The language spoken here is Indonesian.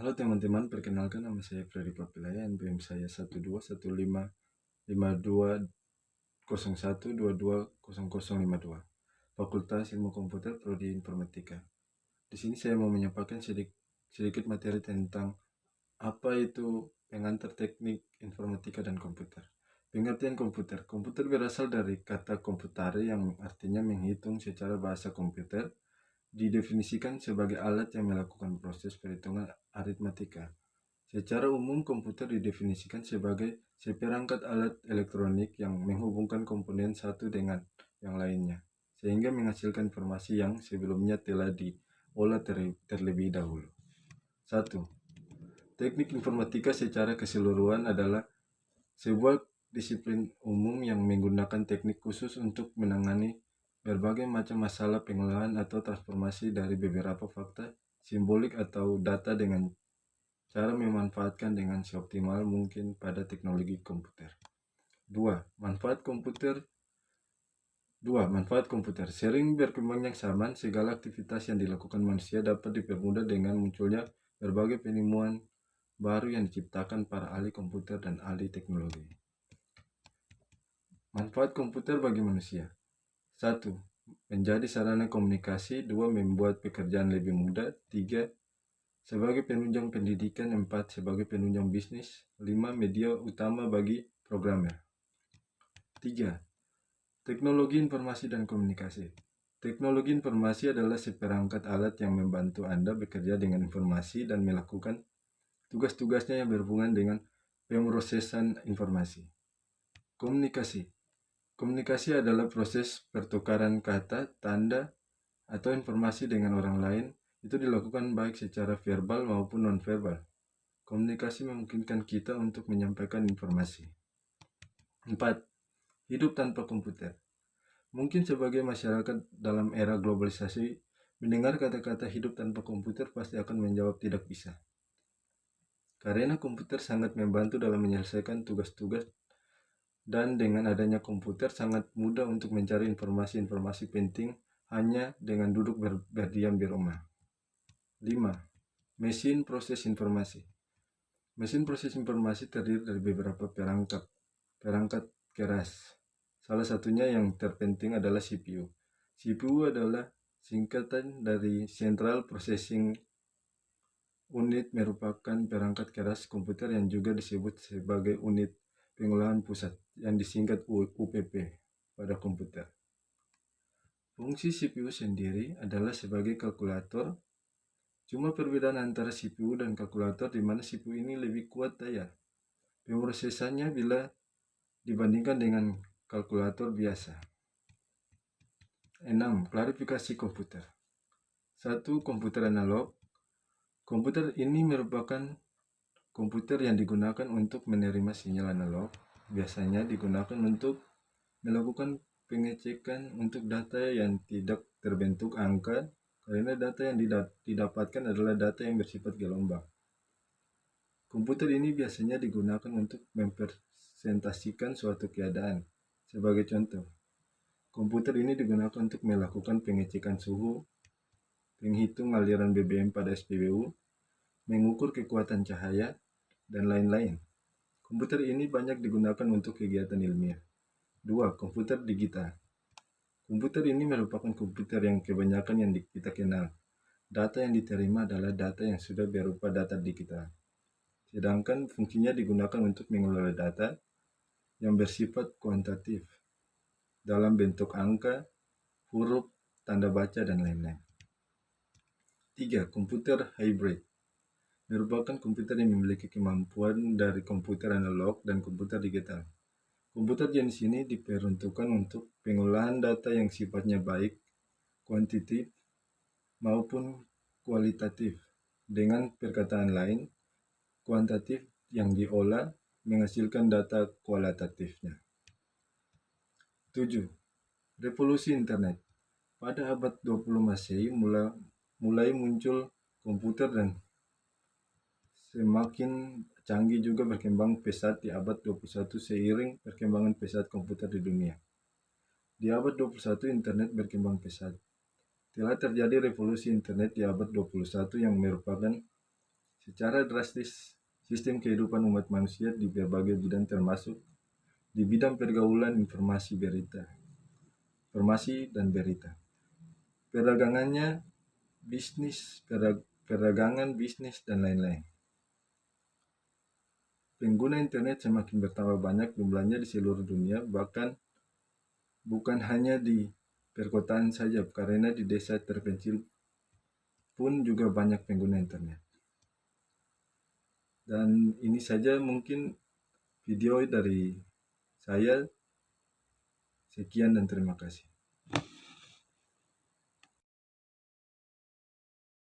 Halo teman-teman, perkenalkan nama saya Freddy Papilaya, NPM saya 12155201220052, Fakultas Ilmu Komputer Prodi Informatika. Di sini saya mau menyampaikan sedikit materi tentang apa itu pengantar teknik informatika dan komputer. Pengertian komputer. Komputer berasal dari kata computare yang artinya menghitung secara bahasa komputer, didefinisikan sebagai alat yang melakukan proses perhitungan aritmatika. Secara umum, komputer didefinisikan sebagai seperangkat alat elektronik yang menghubungkan komponen satu dengan yang lainnya, sehingga menghasilkan informasi yang sebelumnya telah diolah terlebih dahulu. 1. Teknik informatika secara keseluruhan adalah sebuah disiplin umum yang menggunakan teknik khusus untuk menangani berbagai macam masalah pengolahan atau transformasi dari beberapa fakta, simbolik atau data dengan cara memanfaatkan dengan seoptimal mungkin pada teknologi komputer. 2. Manfaat komputer. Sering berkembangnya zaman, segala aktivitas yang dilakukan manusia dapat dipermudah dengan munculnya berbagai penemuan baru yang diciptakan para ahli komputer dan ahli teknologi. Manfaat komputer bagi manusia. 1. Menjadi sarana komunikasi. 2. Membuat pekerjaan lebih mudah. 3. Sebagai penunjang pendidikan. 4. Sebagai penunjang bisnis. 5. Media utama bagi programmer. 3. Teknologi informasi dan komunikasi. Teknologi informasi adalah seperangkat alat yang membantu Anda bekerja dengan informasi dan melakukan tugas-tugasnya yang berhubungan dengan pemrosesan informasi. Komunikasi. Komunikasi adalah proses pertukaran kata, tanda, atau informasi dengan orang lain. Itu dilakukan baik secara verbal maupun non-verbal. Komunikasi memungkinkan kita untuk menyampaikan informasi. 4. Hidup tanpa komputer. Mungkin sebagai masyarakat dalam era globalisasi, mendengar kata-kata hidup tanpa komputer pasti akan menjawab tidak bisa. Karena komputer sangat membantu dalam menyelesaikan tugas-tugas, dan dengan adanya komputer sangat mudah untuk mencari informasi-informasi penting hanya dengan duduk berdiam di rumah. 5. Mesin proses informasi. Mesin proses informasi terdiri dari beberapa perangkat keras. Salah satunya yang terpenting adalah CPU. CPU adalah singkatan dari Central Processing Unit, merupakan perangkat keras komputer yang juga disebut sebagai unit pengolahan pusat yang disingkat UPP pada komputer. Fungsi CPU sendiri adalah sebagai kalkulator. Cuma perbedaan antara CPU dan kalkulator di mana CPU ini lebih kuat daya pemrosesannya bila dibandingkan dengan kalkulator biasa. 6. Klarifikasi komputer. 1. Komputer analog. Komputer ini merupakan komputer yang digunakan untuk menerima sinyal analog. Biasanya digunakan untuk melakukan pengecekan untuk data yang tidak terbentuk angka, karena data yang didapatkan adalah data yang bersifat gelombang. Komputer ini biasanya digunakan untuk mempresentasikan suatu keadaan. Sebagai contoh, komputer ini digunakan untuk melakukan pengecekan suhu, menghitung aliran BBM pada SPBU, mengukur kekuatan cahaya, dan lain-lain. Komputer ini banyak digunakan untuk kegiatan ilmiah. 2. Komputer digital. Komputer ini merupakan komputer yang kebanyakan yang kita kenal. Data yang diterima adalah data yang sudah berupa data digital. Sedangkan fungsinya digunakan untuk mengelola data yang bersifat kuantitatif dalam bentuk angka, huruf, tanda baca, dan lain-lain. 3. Komputer hybrid. Merupakan komputer yang memiliki kemampuan dari komputer analog dan komputer digital. Komputer jenis ini diperuntukkan untuk pengolahan data yang sifatnya baik kuantitatif maupun kualitatif. Dengan perkataan lain, kuantitatif yang diolah menghasilkan data kualitatifnya. 7. Revolusi internet. Pada abad 20 Masehi mulai muncul komputer dan semakin canggih juga berkembang pesat di abad 21 seiring perkembangan pesat komputer di dunia. Di abad 21 internet berkembang pesat. Telah terjadi revolusi internet di abad 21 yang merupakan secara drastis sistem kehidupan umat manusia di berbagai bidang, termasuk di bidang pergaulan informasi dan berita, perdagangannya, perdagangan, bisnis, dan lain-lain. Pengguna internet semakin bertambah banyak jumlahnya di seluruh dunia, bahkan bukan hanya di perkotaan saja, karena di desa terpencil pun juga banyak pengguna internet. Dan ini saja mungkin video dari saya. Sekian dan terima kasih.